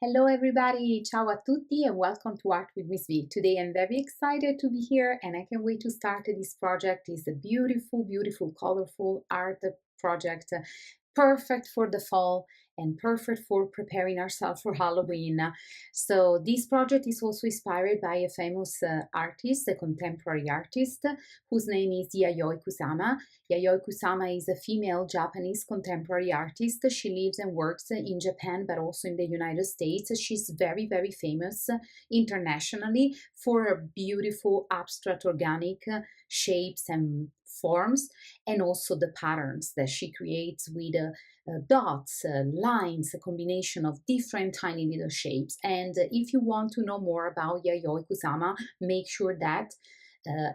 Hello everybody, ciao a tutti and welcome to Art with Ms.B. Today I'm very excited to be here and I can't wait to start this project. It's a beautiful, colorful art project, perfect for the fall and perfect for preparing ourselves for Halloween. So this project is also inspired by a famous artist, a contemporary artist, whose name is Yayo Kusama. Yayo Kusama is a female Japanese contemporary artist. She lives and works in Japan, but also in the United States. She's very famous internationally for her beautiful abstract organic shapes and forms, and also the patterns that she creates with dots, lines, a combination of different tiny little shapes. And if you want to know more about Yayo Kusama, make sure that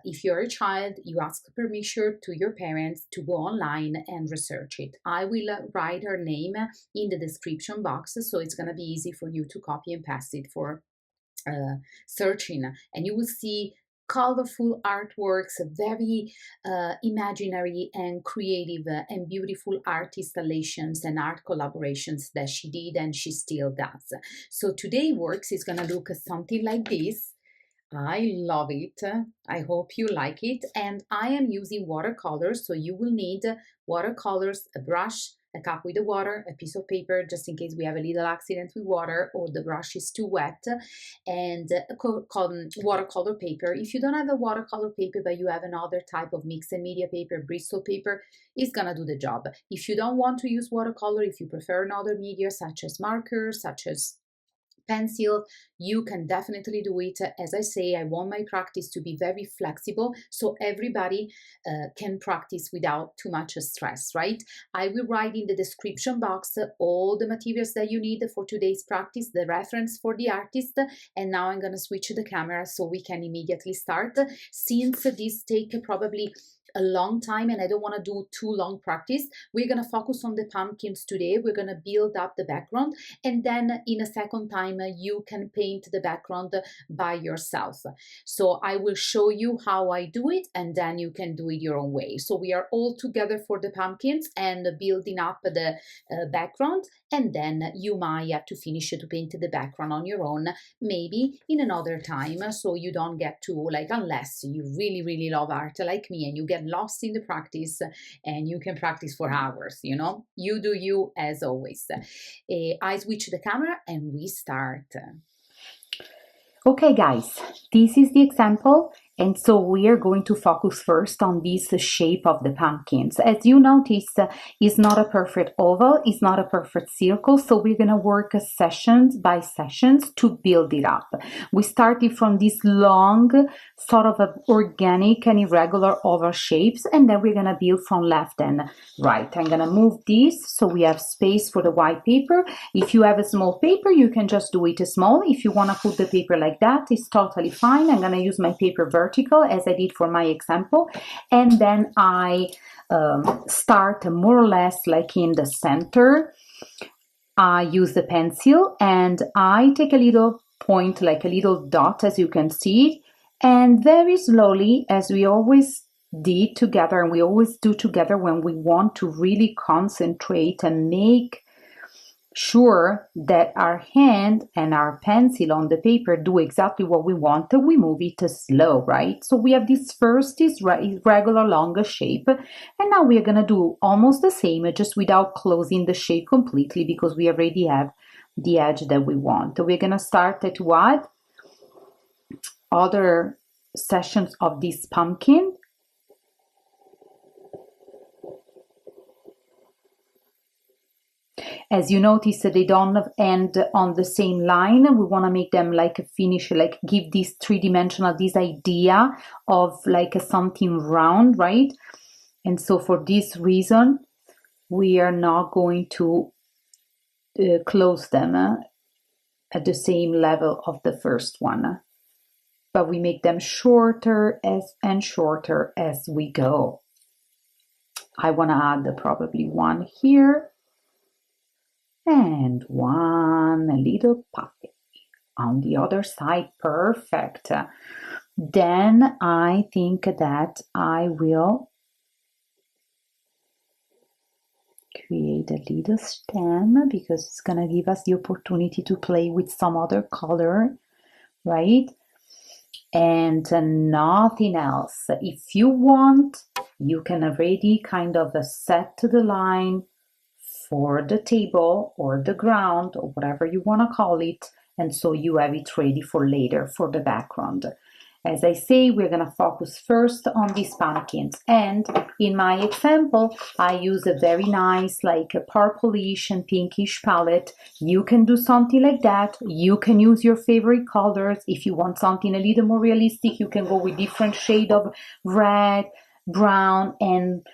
if you're a child, you ask permission to your parents to go online and research it. I will write her name in the description box, so it's going to be easy for you to copy and paste it for searching. And you will see colorful artworks, very imaginary and creative and beautiful art installations and art collaborations that she did and she still does. So today works is going to look something like this. I love it. I hope you like it. And I am using watercolors, so you will need watercolors, a brush, a cup with the water, a piece of paper, just in case we have a little accident with water or the brush is too wet, and watercolor paper. If you don't have a watercolor paper, but you have another type of mixed media paper, Bristol paper, it's gonna do the job. If you don't want to use watercolor, if you prefer another media such as markers, such as pencil, you can definitely do it. As I say, I want my practice to be very flexible so everybody can practice without too much stress, right? I will write in the description box all the materials that you need for today's practice, the reference for the artist, and now I'm gonna switch the camera so we can immediately start. Since this take probably a long time and I don't want to do too long practice, we're going to focus on the pumpkins today. We're going to build up the background, and then in a second time you can paint the background by yourself. So I will show you how I do it and then you can do it your own way. So we are all together for the pumpkins and building up the background, and then you might have to finish to paint the background on your own, maybe in another time, so you don't get to, like, unless you really love art like me and you get lost in the practice and you can practice for hours, you know. You do you, as always. I switch the camera and we start. Okay guys, this is the example, and so we are going to focus first on this shape of the pumpkins. As you notice, it's not a perfect oval, it's not a perfect circle, so we're going to work sessions by sessions to build it up. We started from these long, sort of organic and irregular oval shapes, and then we're going to build from left and right. I'm going to move this so we have space for the white paper. If you have a small paper, you can just do it small. If you want to put the paper like that, it's totally fine. I'm going to use my paper vertical as I did for my example, and then I start more or less like in the center. I use the pencil and I take a little point, like a little dot, as you can see, and very slowly, as we always did together and we always do together when we want to really concentrate and make sure that our hand and our pencil on the paper do exactly what we want, we move it slow, right? So we have this first is regular longer shape, and now we are going to do almost the same, just without closing the shape completely, because we already have the edge that we want. We're going to start to add other sections of this pumpkin. As you notice, they don't end on the same line. We want to make them like a finish, like give this three-dimensional, this idea of like a something round, right? And so for this reason, we are not going to close them at the same level of the first one, but we make them shorter and shorter as we go. I want to add probably one here. And one little puppy on the other side. Perfect. Then I think that I will create a little stem because it's gonna give us the opportunity to play with some other color, right? And nothing else. If you want, you can already kind of set the line for the table or the ground or whatever you want to call it, and so you have it ready for later for the background. As I say, we're going to focus first on these pumpkins, and in my example I use a very nice like a purplish and pinkish palette. You can do something like that. You can use your favorite colors. If you want something a little more realistic, you can go with different shade of red, brown, and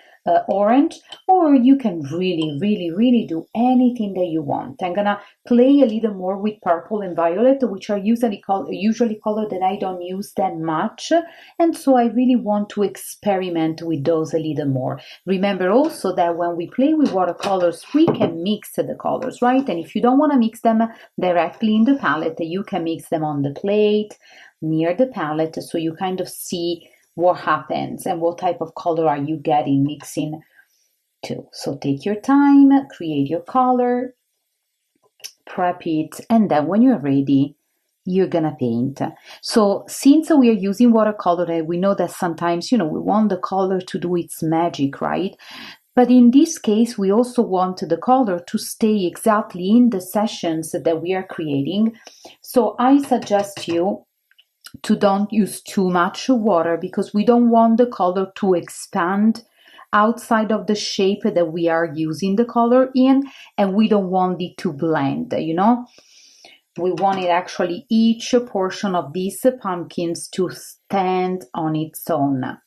orange, or you can really do anything that you want. I'm gonna play a little more with purple and violet, which are usually color that I don't use that much, and so I really want to experiment with those a little more. Remember also that when we play with watercolors, we can mix the colors, right? And if you don't want to mix them directly in the palette, you can mix them on the plate near the palette, so you kind of see what happens and what type of color are you getting mixing too. So take your time, create your color, prep it, and then when you're ready, you're gonna paint. So since we are using watercolor, we know that sometimes, we want the color to do its magic, right? But in this case, we also want the color to stay exactly in the sessions that we are creating. So I suggest you to don't use too much water because we don't want the color to expand outside of the shape that we are using the color in, and we don't want it to blend, we wanted actually each portion of these pumpkins to stand on its own.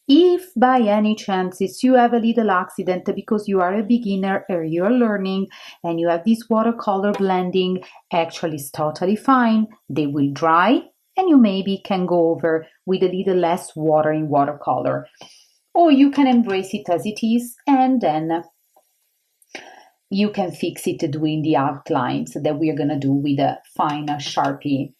If by any chances you have a little accident because you are a beginner or you're learning and you have this watercolor blending, actually it's totally fine. They will dry and you maybe can go over with a little less water in watercolor. Or you can embrace it as it is, and then you can fix it doing the outlines that we're going to do with a fine Sharpie.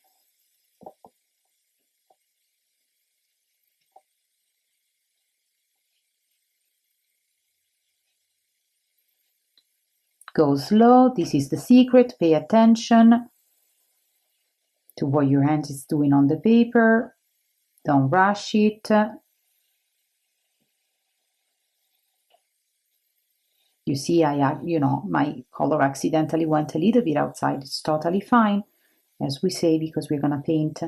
Go slow. This is the secret. Pay attention to what your hand is doing on the paper. Don't rush it. You see, my color accidentally went a little bit outside. It's totally fine, as we say, because we're going to paint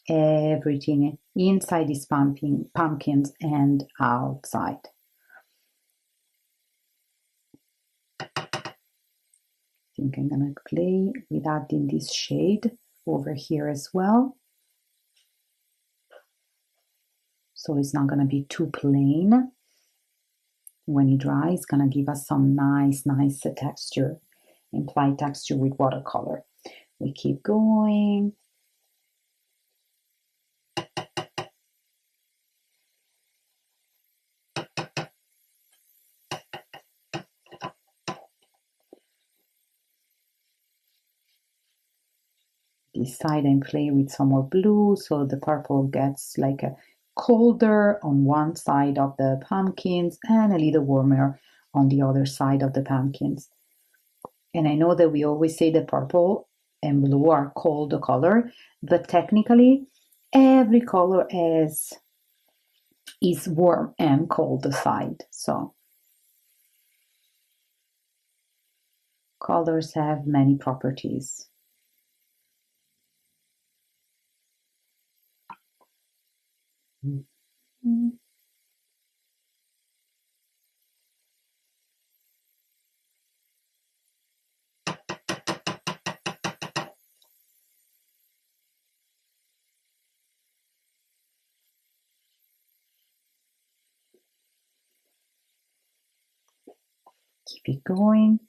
everything inside these pumpkins and outside. I think I'm going to play with adding this shade over here as well. So it's not going to be too plain. When it dries, it's going to give us some nice texture, implied texture with watercolor. We keep going. Decide and play with some more blue so the purple gets like a colder on one side of the pumpkins and a little warmer on the other side of the pumpkins. And I know that we always say that purple and blue are cold color, but technically every color is warm and cold side. So colors have many properties. Mm-hmm. Keep it going.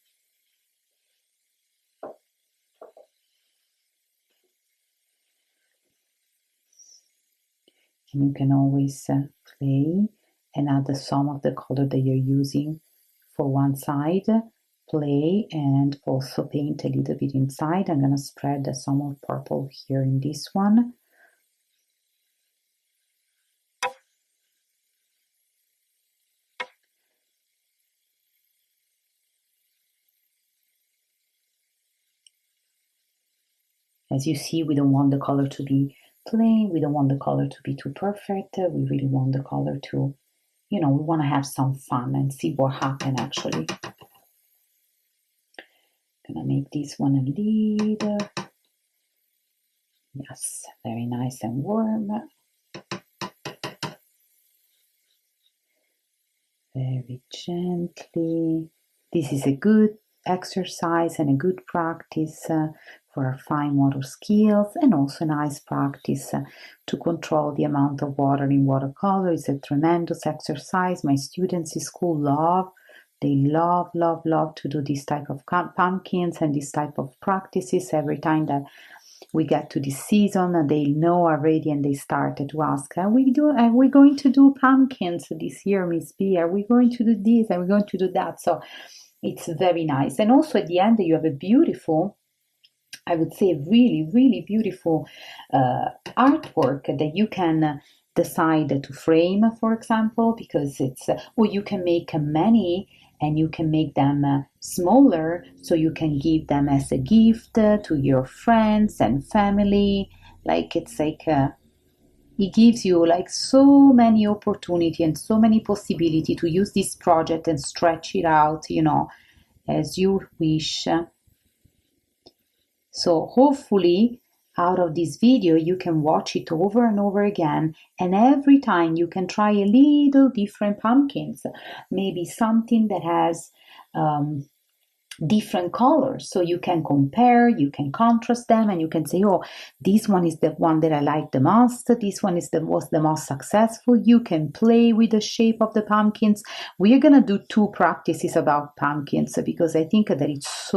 And you can always play and add some of the color that you're using for one side, play and also paint a little bit inside. I'm going to spread some of purple here in this one. As you see, we don't want the color to be plain, we don't want the color to be too perfect, we really want the color to, we want to have some fun and see what happens actually. Gonna make this one a little, yes, very nice and warm. Very gently. This is a good exercise and a good practice for our fine motor skills, and also a nice practice to control the amount of water in watercolor. It's a tremendous exercise. My students in school they love to do this type of pumpkins and this type of practices. Every time that we get to this season, they know already, and they started to ask, are we going to do pumpkins this year, Ms.B? Are we going to do this? Are we going to do that? So it's very nice. And also at the end, you have a beautiful, I would say really beautiful artwork that you can decide to frame, for example, because or you can make many, and you can make them smaller, so you can give them as a gift to your friends and family. It gives you like so many opportunity and so many possibility to use this project and stretch it out, as you wish. So hopefully out of this video you can watch it over and over again, and every time you can try a little different pumpkins, maybe something that has different colors, so you can compare, you can contrast them, and you can say, oh, this one is the one that I like the most, this one was the most successful. You can play with the shape of the pumpkins. We're gonna do 2 practices about pumpkins, because I think that it's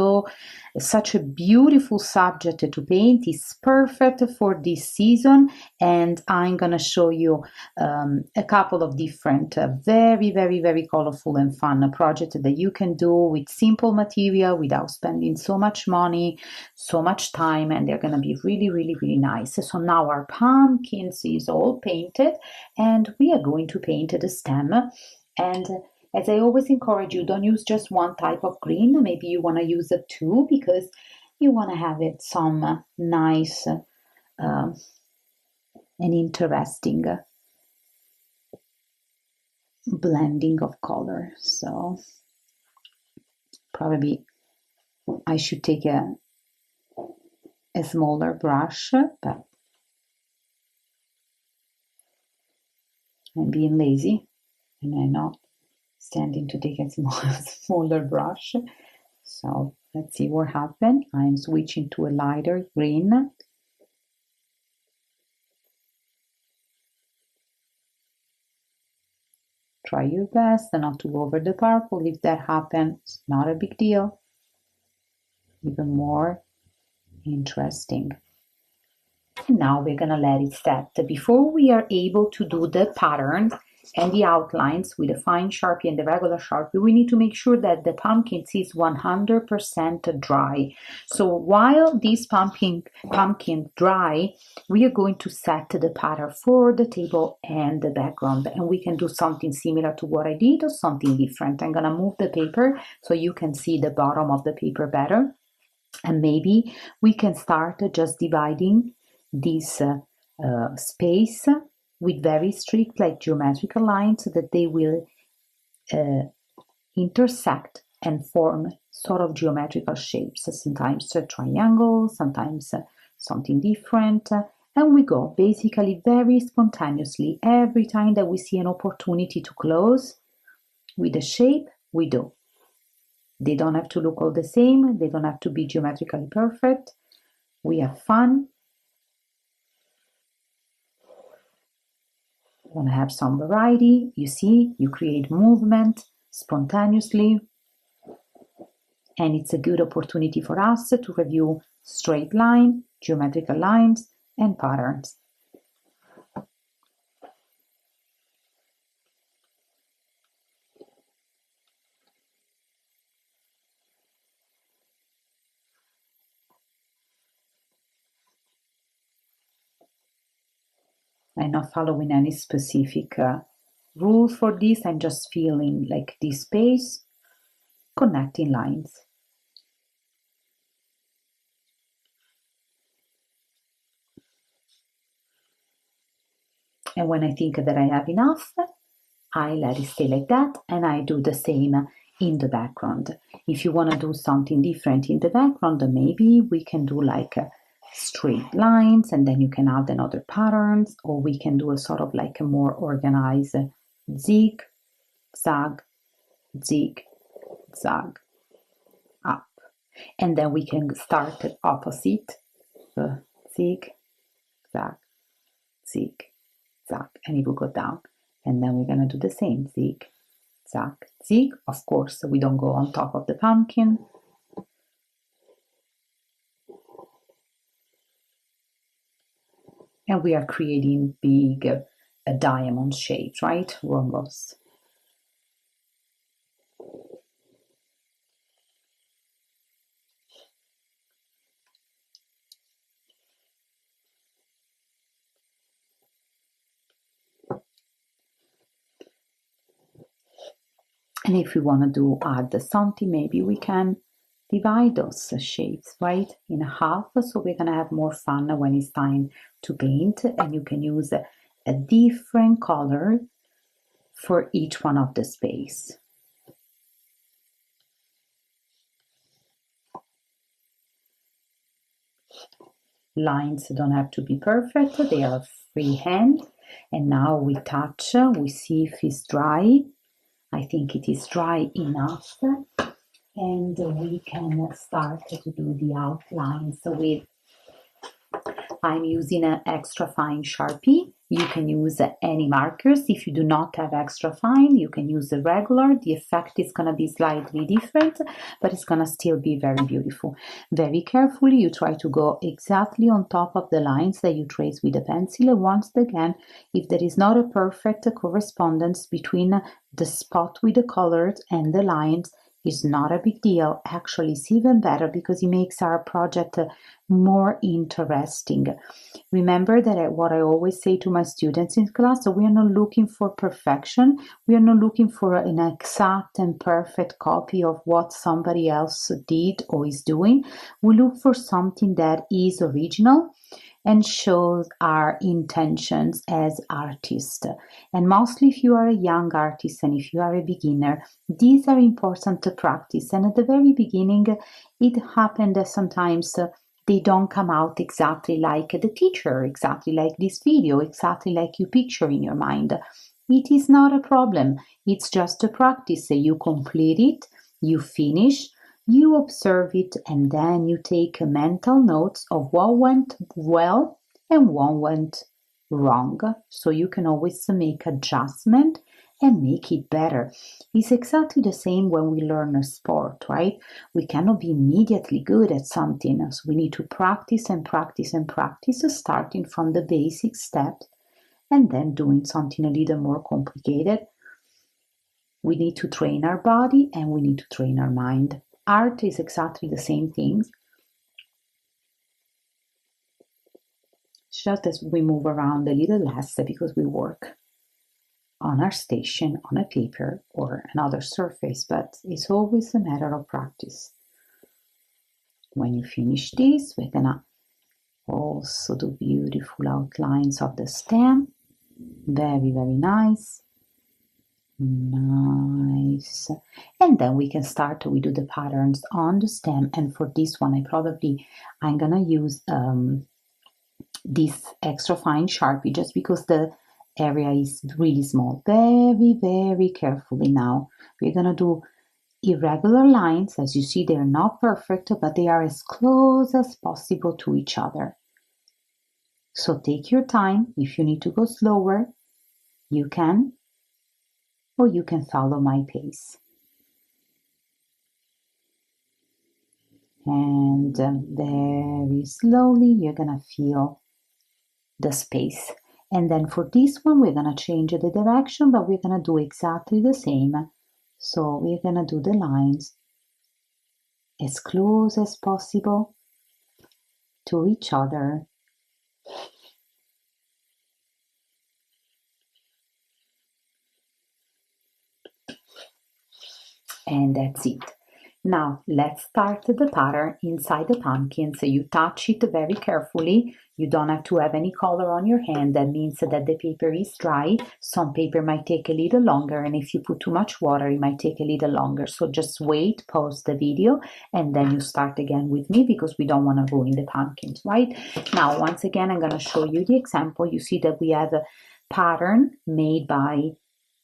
such a beautiful subject to paint. It's perfect for this season, and I'm gonna show you a couple of different very colorful and fun projects that you can do with simple material without spending so much money, so much time, and they're gonna be really nice. So now our pumpkins is all painted, and we are going to paint the stem. And as I always encourage you, don't use just one type of green. Maybe you want to use 2, because you want to have it some nice and interesting blending of color. So probably I should take a smaller brush, but I'm being lazy and I'm not standing to take a smaller brush. So let's see what happened. I'm switching to a lighter green. Try your best not to go over the purple. If that happens, not a big deal. Even more interesting. And now we're gonna let it set. Before we are able to do the pattern and the outlines with the fine Sharpie and the regular Sharpie, we need to make sure that the pumpkin is 100% dry. So while this pumpkin dry, we are going to set the pattern for the table and the background, and we can do something similar to what I did or something different. I'm gonna move the paper so you can see the bottom of the paper better, and maybe we can start just dividing this space with very strict geometrical lines, so that they will intersect and form sort of geometrical shapes, sometimes a triangle, sometimes something different, and we go basically very spontaneously. Every time that we see an opportunity to close with a shape, we do. They don't have to look all the same, they don't have to be geometrically perfect. We have fun. We want to have some variety. You see, you create movement spontaneously, and it's a good opportunity for us to review straight line, geometrical lines, and patterns. I'm not following any specific rule for this. I'm just feeling like this space, connecting lines. And when I think that I have enough, I let it stay like that, and I do the same in the background. If you want to do something different in the background, maybe we can do like straight lines, and then you can add another patterns, or we can do a sort of like a more organized zig, zag, zig, zag, up. And then we can start the opposite, zig, zag, zig, zag, and it will go down. And then we're going to do the same, zig, zag, zig. Of course, we don't go on top of the pumpkin. And we are creating big diamond shapes, right? Rhombus. And if we want to add something, maybe we can divide those shapes, right, in half. So we're going to have more fun when it's time to paint, and you can use a different color for each one of the space. Lines don't have to be perfect, they are freehand. And now we touch, we see if it's dry. I think it is dry enough, and we can start to do the outlines with, I'm using an extra fine Sharpie. You can use any markers. If you do not have extra fine, you can use the regular. The effect is going to be slightly different, but it's going to still be very beautiful. Very carefully, you try to go exactly on top of the lines that you trace with a pencil. And once again, if there is not a perfect correspondence between the spot with the colors and the lines, is not a big deal. Actually, it's even better because it makes our project more interesting. Remember that what I always say to my students in class, we are not looking for perfection. We are not looking for an exact and perfect copy of what somebody else did or is doing. We look for something that is original and shows our intentions as artists. And mostly if you are a young artist and if you are a beginner, these are important to practice. And at the very beginning, it happened that sometimes they don't come out exactly like the teacher, exactly like this video, exactly like you picture in your mind. It is not a problem. It's just a practice. You complete it, you finish, you observe it, and then you take mental notes of what went well and what went wrong. So you can always make adjustment and make it better. It's exactly the same when we learn a sport, right? We cannot be immediately good at something. So we need to practice and practice and practice, starting from the basic steps and then doing something a little more complicated. We need to train our body and we need to train our mind. Art is exactly the same thing. Just as we move around a little less because we work on our station, on a paper or another surface, but it's always a matter of practice. When you finish this, we're gonna also do beautiful outlines of the stem. Very, very nice. Nice. And then we can start, we do the patterns on the stem. And for this one, I'm gonna use this extra fine Sharpie just because the area is really small. Very, very carefully now. We're gonna do irregular lines. As you see, they're not perfect, but they are as close as possible to each other. So take your time. If you need to go slower, you can, or you can follow my pace. And very slowly, you're gonna feel the space. And then for this one, we're gonna change the direction, but we're gonna do exactly the same. So we're gonna do the lines as close as possible to each other. And that's it. Now let's start the pattern inside the pumpkin. So you touch it very carefully. You don't have to have any color on your hand. That means that the paper is dry. Some paper might take a little longer, and if you put too much water, it might take a little longer. So just wait, pause the video, and then you start again with me because we don't want to ruin the pumpkins, right? Now, once again, I'm going to show you the example. You see that we have a pattern made by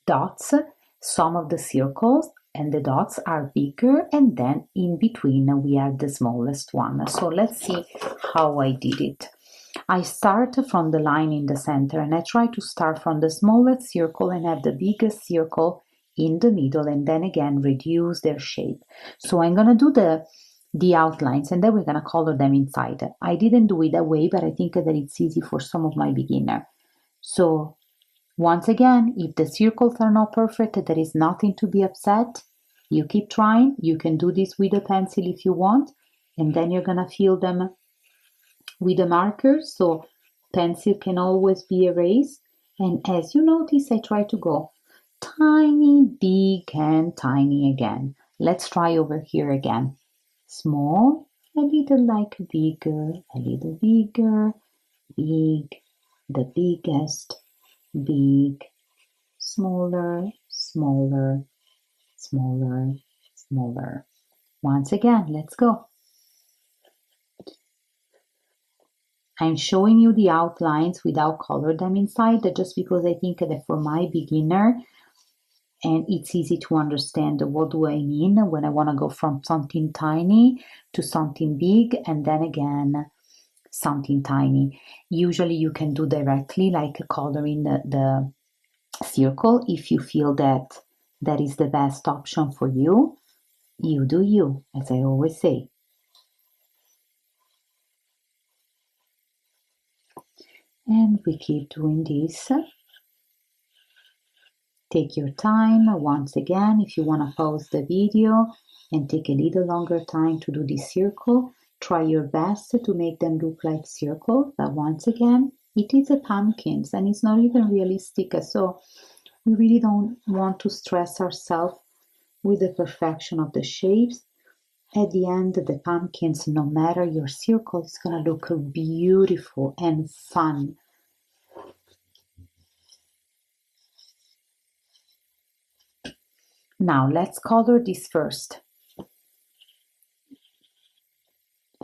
dots. Some of the circles and the dots are bigger, and then in between we have the smallest one. So let's see how I did it. I start from the line in the center, and I try to start from the smallest circle and have the biggest circle in the middle, and then again reduce their shape. So I'm gonna do the outlines, and then we're gonna color them inside. I didn't do it that way, but I think that it's easy for some of my beginner. So once again, if the circles are not perfect, there is nothing to be upset. You keep trying. You can do this with a pencil if you want, and then you're gonna fill them with a marker, so pencil can always be erased. And as you notice, I try to go tiny, big, and tiny again. Let's try over here again. Small, a little like bigger, a little bigger, big, the biggest, big, smaller, smaller, smaller, smaller. Once again, let's go. I'm showing you the outlines without color them inside, just because I think that for my beginner, and it's easy to understand what do I mean when I want to go from something tiny to something big, and then again something tiny. Usually you can do directly, like coloring the circle. If you feel that that is the best option for you, you do you, as I always say. And we keep doing this. Take your time. Once again, if you want to pause the video and take a little longer time to do this circle, try your best to make them look like circles. But once again, it is a pumpkins and it's not even realistic. So we really don't want to stress ourselves with the perfection of the shapes. At the end, the pumpkins, no matter your circle, is going to look beautiful and fun. Now let's color this first.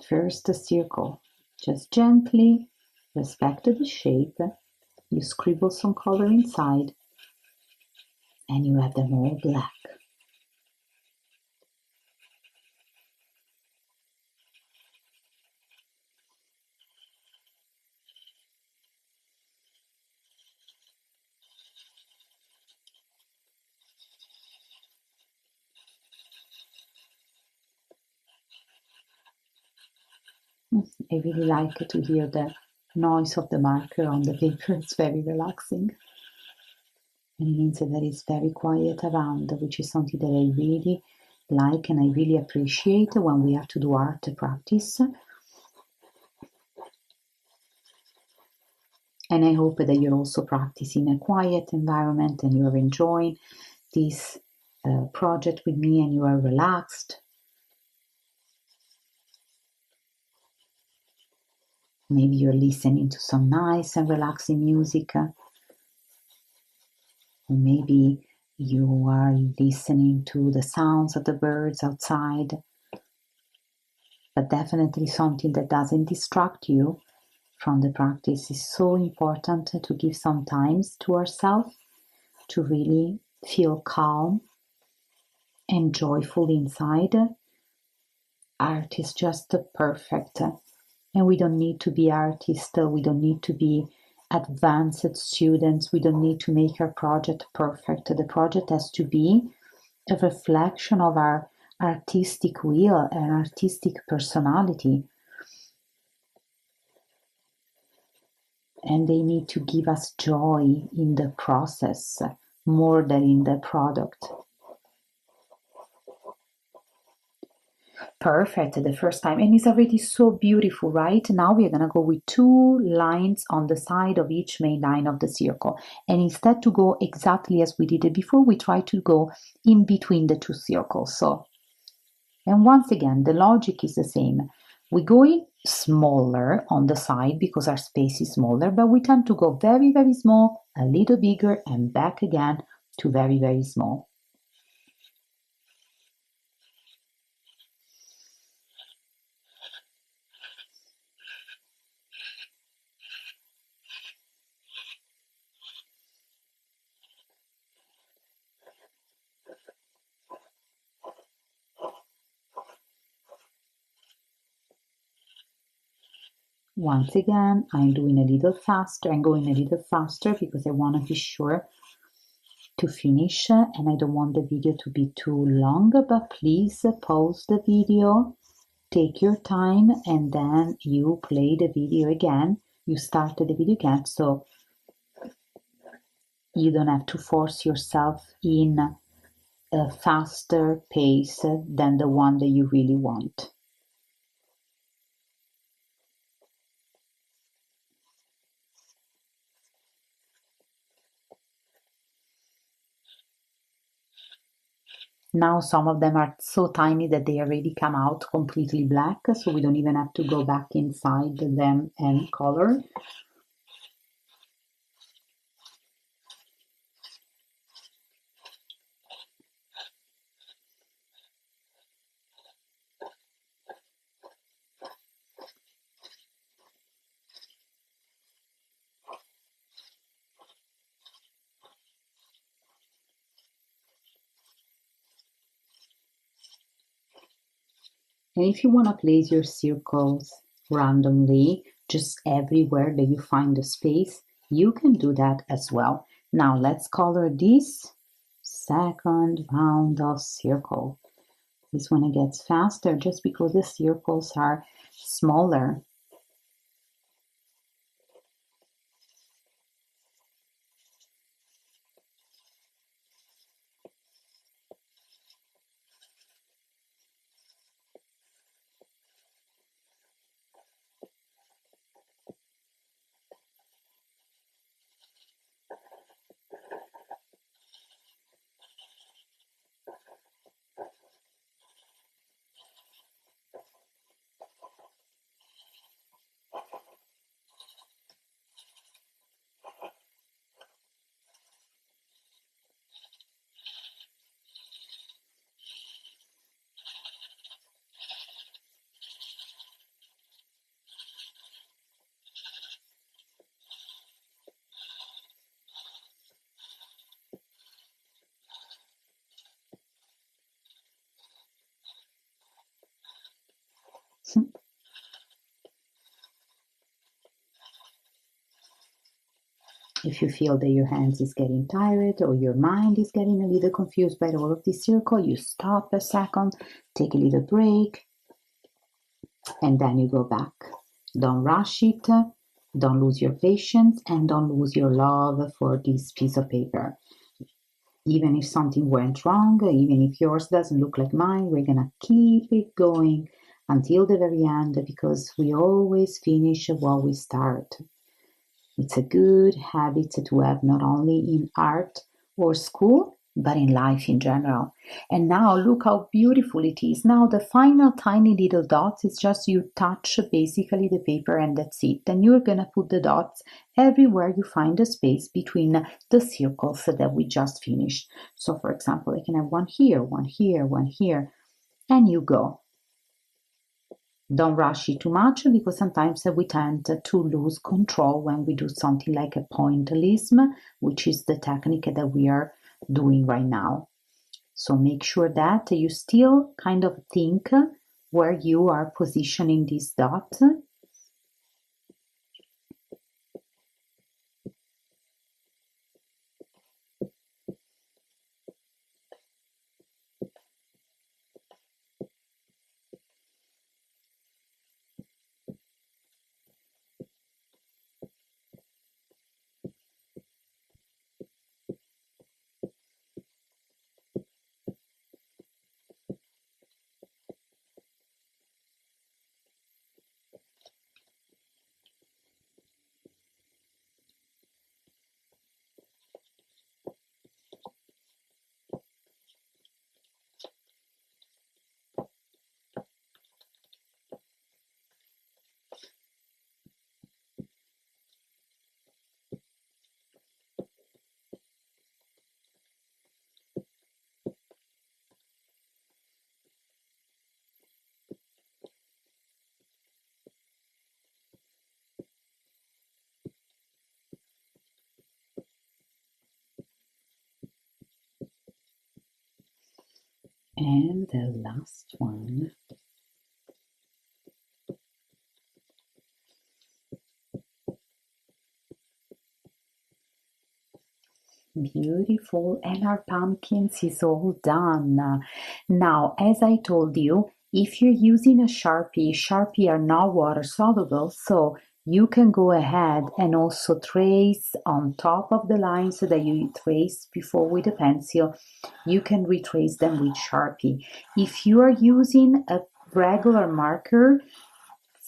First circle. Just gently respect the shape. You scribble some color inside and you have them all black. I really like to hear the noise of the marker on the paper. It's very relaxing. And it means that it's very quiet around, which is something that I really like and I really appreciate when we have to do art practice. And I hope that you're also practicing a quiet environment and you're enjoying this project with me and you are relaxed. Maybe you're listening to some nice and relaxing music. Or maybe you are listening to the sounds of the birds outside. But definitely something that doesn't distract you from the practice. Is so important to give some time to ourselves to really feel calm and joyful inside. Art is just perfect. And we don't need to be artists, we don't need to be advanced students, we don't need to make our project perfect. The project has to be a reflection of our artistic will and artistic personality. And they need to give us joy in the process more than in the product. Perfect the first time, and it's already so beautiful, right? Now we're gonna go with 2 lines on the side of each main line of the circle, and instead to go exactly as we did it before, we try to go in between the 2 circles. So And once again, the logic is the same. We're going smaller on the side because our space is smaller, but we tend to go very, very small, a little bigger, and back again to very, very small. Once again, I'm doing a little faster. I'm going a little faster because I want to be sure to finish and I don't want the video to be too long, but please pause the video, take your time, and then you play the video again. You start the video again, so you don't have to force yourself in a faster pace than the one that you really want. Now some of them are so tiny that they already come out completely black, so we don't even have to go back inside them and color. And if you want to place your circles randomly, just everywhere that you find the space, you can do that as well. Now let's color this second round of circle. This one it gets faster just because the circles are smaller. If you feel that your hands is getting tired or your mind is getting a little confused by all of this circle, you stop a second, take a little break, and then you go back. Don't rush it, don't lose your patience, and don't lose your love for this piece of paper. Even if something went wrong, even if yours doesn't look like mine, we're gonna keep it going until the very end because we always finish what we start. It's a good habit to have not only in art or school, but in life in general. And now look how beautiful it is. Now the final tiny little dots is just you touch basically the paper and that's it. Then you're gonna put the dots everywhere you find a space between the circles that we just finished. So for example, I can have one here, one here, one here, and you go. Don't rush it too much because sometimes we tend to lose control when we do something like a pointillism, which is the technique that we are doing right now. So make sure that you still kind of think where you are positioning these dots. And the last one. Beautiful, and our pumpkins is all done. Now, as I told you, if you're using a Sharpie are not water soluble, so you can go ahead and also trace on top of the lines that you traced before with a pencil. You can retrace them with Sharpie. If you are using a regular marker,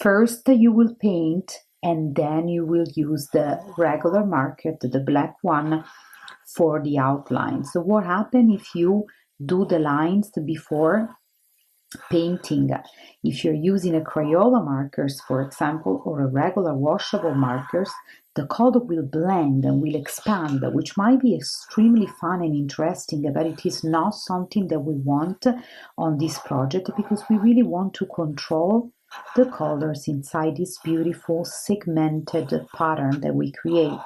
first you will paint and then you will use the regular marker, the black one, for the outline. So what happens if you do the lines before painting? If you're using a Crayola markers, for example, or a regular washable markers, the color will blend and will expand, which might be extremely fun and interesting, but it is not something that we want on this project because we really want to control the colors inside this beautiful segmented pattern that we create.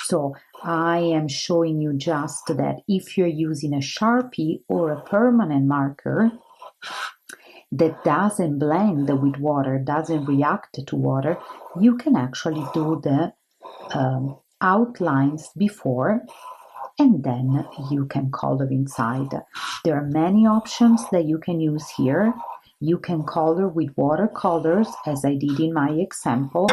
So I am showing you just that if you're using a Sharpie or a permanent marker that doesn't blend with water, doesn't react to water, you can actually do the outlines before and then you can color inside. There are many options that you can use here. You can color with watercolors as I did in my example,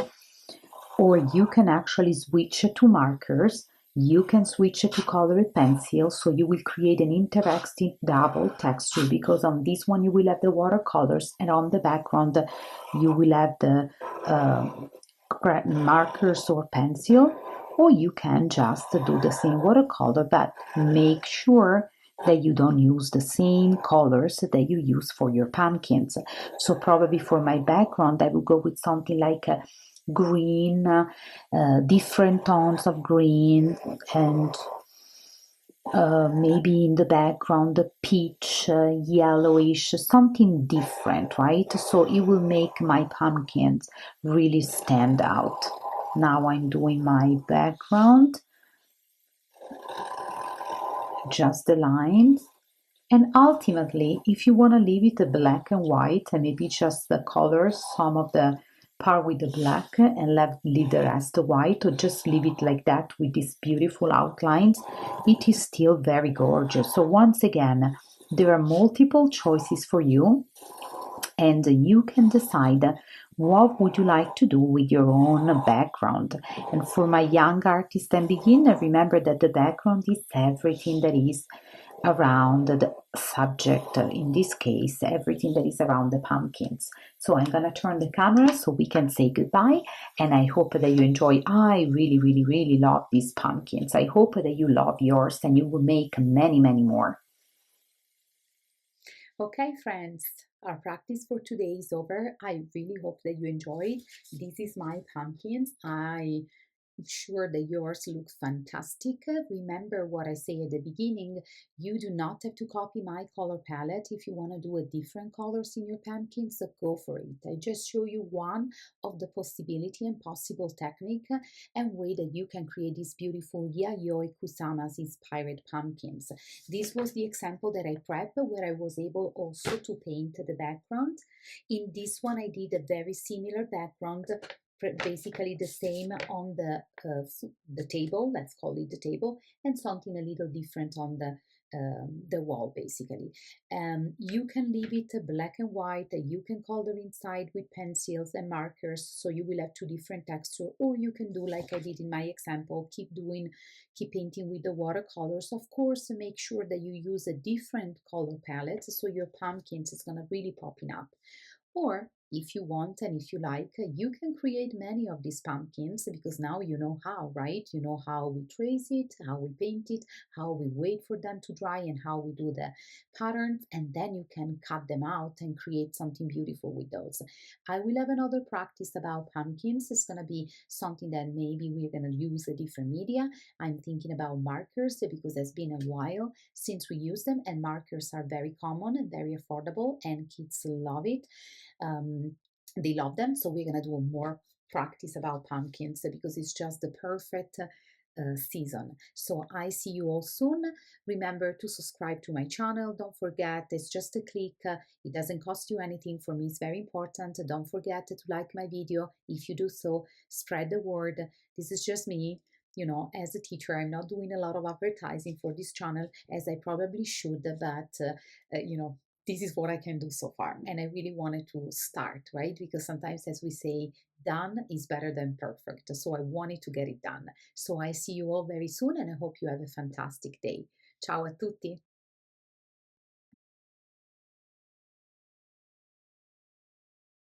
or you can actually switch to markers. You can switch to colored pencil, so you will create an interesting double texture because on this one you will have the watercolors and on the background you will have the markers or pencil, or you can just do the same watercolor, but make sure that you don't use the same colors that you use for your pumpkins. So probably for my background I will go with something like a green, different tones of green, and maybe in the background the peach, yellowish, something different, right? So it will make my pumpkins really stand out. Now I'm doing my background, just the lines. And ultimately, if you want to leave it black and white and maybe just the colors, some of the part with the black and leave the rest white, or just leave it like that with these beautiful outlines, it is still very gorgeous. So once again, there are multiple choices for you and you can decide what would you like to do with your own background. And for my young artist and beginner, remember that the background is everything that is around the subject, in this case everything that is around the pumpkins. So I'm gonna turn the camera so we can say goodbye, and I hope that you enjoy. I really love these pumpkins. I hope that you love yours and you will make many more. Okay, friends, our practice for today is over. I really hope that you enjoyed. This is my pumpkins. I'm sure that yours look fantastic. Remember what I say at the beginning, you do not have to copy my color palette. If you want to do a different colors in your pumpkins, go for it. I just show you one of the possibility and possible technique and way that you can create these beautiful Yayo Kusama's inspired pumpkins. This was the example that I prepped where I was able also to paint the background. In this one I did a very similar background, basically the same on the table, let's call it the table, and something a little different on the wall basically. You can leave it black and white, you can color inside with pencils and markers, so you will have two different texture, or you can do like I did in my example, keep painting with the watercolors. Of course, make sure that you use a different color palette so your pumpkins is gonna really popping up. Or if you want and if you like, you can create many of these pumpkins because now you know how, right? You know how we trace it, how we paint it, how we wait for them to dry, and how we do the patterns, and then you can cut them out and create something beautiful with those. I will have another practice about pumpkins. It's going to be something that maybe we're going to use a different media. I'm thinking about markers because it's been a while since we use them, and markers are very common and very affordable, and kids love it. They love them, so we're gonna do more practice about pumpkins because it's just the perfect season. So I see you all soon. Remember to subscribe to my channel. Don't forget, it's just a click. It doesn't cost you anything. For me, it's very important. Don't forget to like my video. If you do so, spread the word. This is just me. You know, as a teacher, I'm not doing a lot of advertising for this channel as I probably should, but you know, this is what I can do so far. And I really wanted to start, right? Because sometimes, as we say, done is better than perfect. So I wanted to get it done. So I see you all very soon and I hope you have a fantastic day. Ciao a tutti.